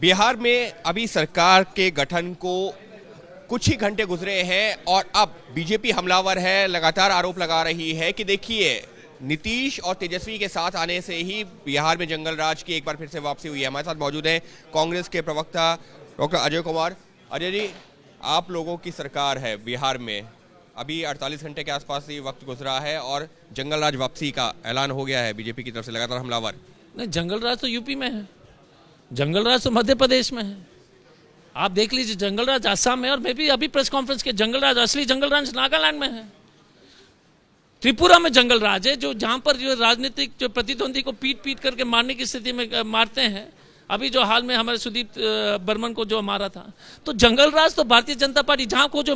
बिहार में अभी सरकार के गठन को कुछ ही घंटे गुजरे हैं और अब बीजेपी हमलावर है, लगातार आरोप लगा रही है कि देखिए नीतीश और तेजस्वी के साथ आने से ही बिहार में जंगल राज की एक बार फिर से वापसी हुई है। हमारे साथ मौजूद है कांग्रेस के प्रवक्ता डॉक्टर अजय कुमार। अजय जी, आप लोगों की सरकार है बिहार में, अभी 48 घंटे के आसपास ही वक्त गुजरा है और जंगल राज वापसी का ऐलान हो गया है बीजेपी की तरफ से, लगातार हमलावर। नहीं, जंगल राज तो यूपी में है, जंगल राज तो मध्य प्रदेश में है। आप देख लीजिए, जंगल राज आसाम में, और मैं भी अभी प्रेस कॉन्फ्रेंस के, जंगल राज असली जंगल राज नागालैंड में है। त्रिपुरा में जंगल राज है, जो जहां पर जो राजनीतिक जो प्रतिद्वंदी को पीट पीट करके मारने की स्थिति में मारते हैं। अभी जो हाल में हमारे सुदीप बर्मन को जो मारा था, तो जंगल राज तो भारतीय जनता पार्टी, जहां को जो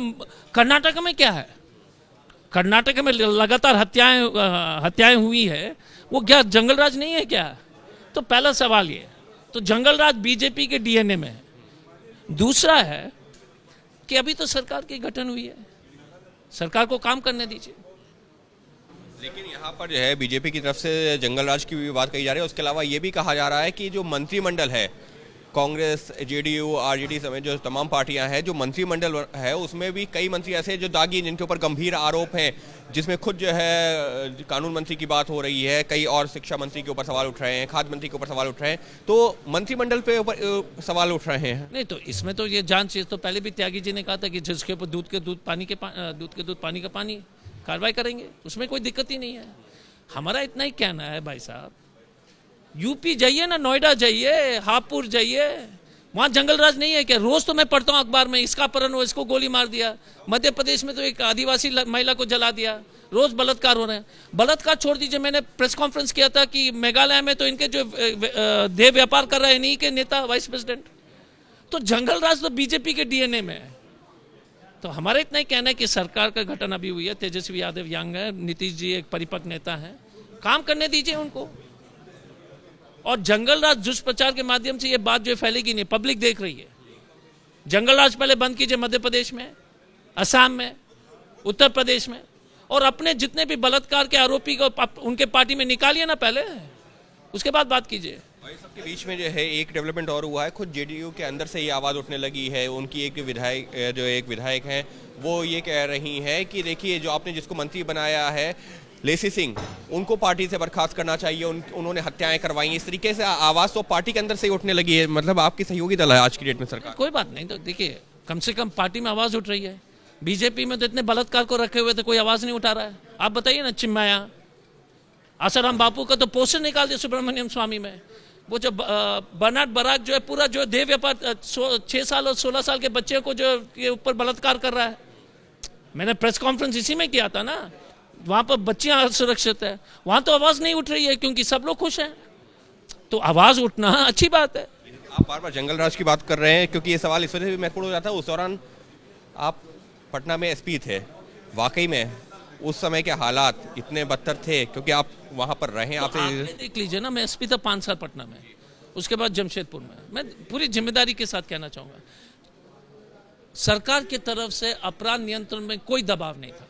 कर्नाटक में क्या है, कर्नाटक में लगातार हत्याएं हुई है, वो क्या जंगल राज नहीं है क्या? तो पहला सवाल ये, तो जंगल राज बीजेपी के डीएनए में है। दूसरा है कि अभी तो सरकार की गठन हुई है, सरकार को काम करने दीजिए। लेकिन यहाँ पर जो है बीजेपी की तरफ से जंगल राज की भी बात कही जा रही है। उसके अलावा ये भी कहा जा रहा है कि जो मंत्रिमंडल है, कांग्रेस, जेडीयू, आरजेडी समेत जो तमाम पार्टियां हैं, जो मंत्रिमंडल है उसमें भी कई मंत्री ऐसे जो दागी, जिनके ऊपर गंभीर आरोप हैं, जिसमें खुद जो है कानून मंत्री की बात हो रही है, कई और शिक्षा मंत्री के ऊपर सवाल उठ रहे हैं, खाद्य मंत्री के ऊपर सवाल उठ रहे हैं, तो मंत्रिमंडल पे ऊपर सवाल उठ रहे हैं। नहीं, तो इसमें तो ये जांच चीज तो पहले भी त्यागी जी ने कहा था कि जिसके ऊपर दूध के दूध पानी का पानी कार्रवाई करेंगे, उसमें कोई दिक्कत ही नहीं है। हमारा इतना ही कहना है भाई साहब, यूपी जाइए ना, नोएडा जाइए, हापुड़ जाइए, वहां जंगल राज नहीं है क्या? रोज तो मैं पढ़ता हूं अखबार में, इसका अपहरण हो, इसको गोली मार दिया। मध्य प्रदेश में तो एक आदिवासी महिला को जला दिया, रोज बलात्कार हो रहे हैं। बलात्कार छोड़ दीजिए, मैंने प्रेस कॉन्फ्रेंस किया था कि मेघालय में तो इनके जो देह व्यापार कर रहे हैं इन्हीं के नेता, वाइस प्रेसिडेंट। तो जंगल राज तो बीजेपी के डीएनए में है। तो हमारा इतना ही कहना है कि सरकार का गठन अभी हुई है, तेजस्वी यादव यंग है, नीतीश जी एक परिपक्व नेता है, काम करने दीजिए उनको। और जंगल राज दुष्प्रचार के माध्यम से ये बात जो फैलेगी नहीं, पब्लिक देख रही है। जंगल राज पहले बंद कीजिए मध्य प्रदेश में, असम में, उत्तर प्रदेश में, और अपने जितने भी बलात्कार के आरोपी को उनके पार्टी में निकालिए ना पहले, उसके बाद बात कीजिए। सबके बीच में जो है एक डेवलपमेंट और हुआ है, खुद जेडीयू के अंदर से ये आवाज़ उठने लगी है। उनकी एक विधायक हैं, वो ये कह रही हैं कि देखिए जो आपने जिसको मंत्री बनाया है लेसी सिंह, उनको पार्टी से बर्खास्त करना चाहिए, उन्होंने हत्याएं करवाई। इस तरीके से आवाज़ तो पार्टी के अंदर से ही उठने लगी है। मतलब आपकी सहयोगी दल है आज की डेट में सरकार। कोई बात नहीं, तो देखिए कम से कम पार्टी में आवाज़ उठ रही है। बीजेपी में तो इतने बलात्कार को रखे हुए थे, कोई आवाज़ नहीं उठा रहा है। आप बताइए ना, चिन्मया आसाराम बापू का तो पोस्टर निकाल दिया सुब्रमण्यम स्वामी में। वो जो बर्नार्ड बराक जो है, पूरा जो देह व्यापार 6 साल और 16 साल के बच्चे को जो के ऊपर बलात्कार कर रहा है। मैंने प्रेस कॉन्फ्रेंस इसी में किया था ना, वहां पर बच्चियां सुरक्षित है, वहां तो आवाज नहीं उठ रही है क्योंकि सब लोग खुश हैं। तो आवाज उठना अच्छी बात है। आप बार बार जंगल राज की बात कर रहे हैं क्योंकि ये सवाल इस वजह से भी महत्वपूर्ण हो जाता है। उस दौरान आप पटना में एसपी थे, वाकई में उस समय के हालात इतने बदतर थे क्योंकि आप वहां पर रहे। तो आपने देख लीजिए ना, मैं एसपी था 5 साल पटना में, उसके बाद जमशेदपुर में। मैं पूरी जिम्मेदारी के साथ कहना चाहूंगा, सरकार की तरफ से अपराध नियंत्रण में कोई दबाव नहीं था,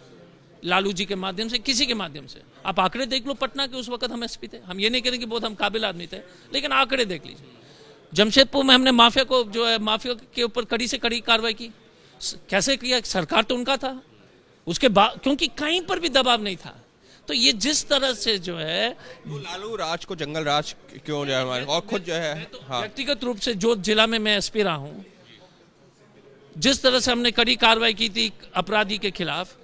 लालू जी के माध्यम से, किसी के माध्यम से। आप आंकड़े देख लो, पटना के उस वक्त हम एसपी थे। हम ये नहीं करेंगे बहुत हम काबिल आदमी थे, लेकिन आंकड़े देख लीजिए। जमशेदपुर में हमने माफिया को जो है, माफिया के ऊपर कड़ी से कड़ी कार्रवाई की। कैसे किया? सरकार तो उनका था, उसके बाद क्योंकि कहीं पर भी दबाव नहीं था। तो ये जिस तरह से जो है, तो लालू राज को जंगल राज क्यों जो है, और खुद जो है व्यक्तिगत रूप से जो जिला में मैं एसपी रहा हूं, जिस तरह से हमने कड़ी कार्रवाई की थी अपराधी के खिलाफ,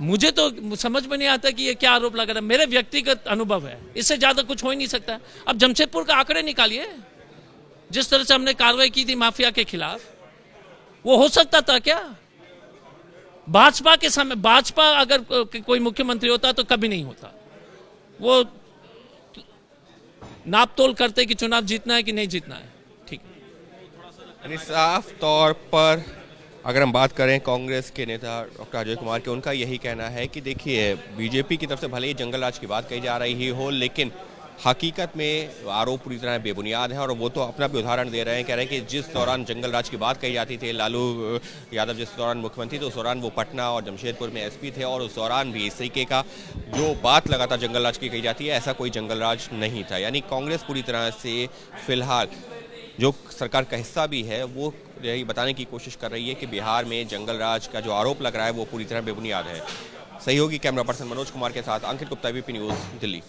मुझे तो समझ में नहीं आता कि ये क्या आरोप लगा रहा है। मेरे व्यक्तिगत अनुभव है, इससे ज्यादा कुछ हो ही नहीं सकता। अब जमशेदपुर का आंकड़े निकालिए, जिस तरह से हमने कार्रवाई की थी माफिया के खिलाफ, वो हो सकता था क्या? भाजपा के समय, भाजपा अगर कोई मुख्यमंत्री होता तो कभी नहीं होता। वो नापतोल करते कि चुनाव जीतना है कि नहीं जीतना है। ठीक है, साफ तौर पर अगर हम बात करें कांग्रेस के नेता डॉक्टर अजय कुमार के, उनका यही कहना है कि देखिए बीजेपी की तरफ से भले ही जंगल राज की बात कही जा रही हो, लेकिन हकीकत में आरोप पूरी तरह बेबुनियाद है। और वो तो अपना भी उदाहरण दे रहे हैं, कह रहे हैं कि जिस दौरान जंगल राज की बात कही जाती थी, लालू यादव जिस दौरान मुख्यमंत्री थे, उस दौरान वो पटना और जमशेदपुर में एसपी थे, और उस दौरान भी इस तरीके का जो बात लगातार जंगल राज की कही जाती है, ऐसा कोई जंगल राज नहीं था। यानी कांग्रेस पूरी तरह से फिलहाल जो सरकार का हिस्सा भी है, वो यही बताने की कोशिश कर रही है कि बिहार में जंगल राज का जो आरोप लग रहा है वो पूरी तरह बेबुनियाद है। सहयोगी कैमरा पर्सन मनोज कुमार के साथ अंकित गुप्ता, एबीपी न्यूज़, दिल्ली।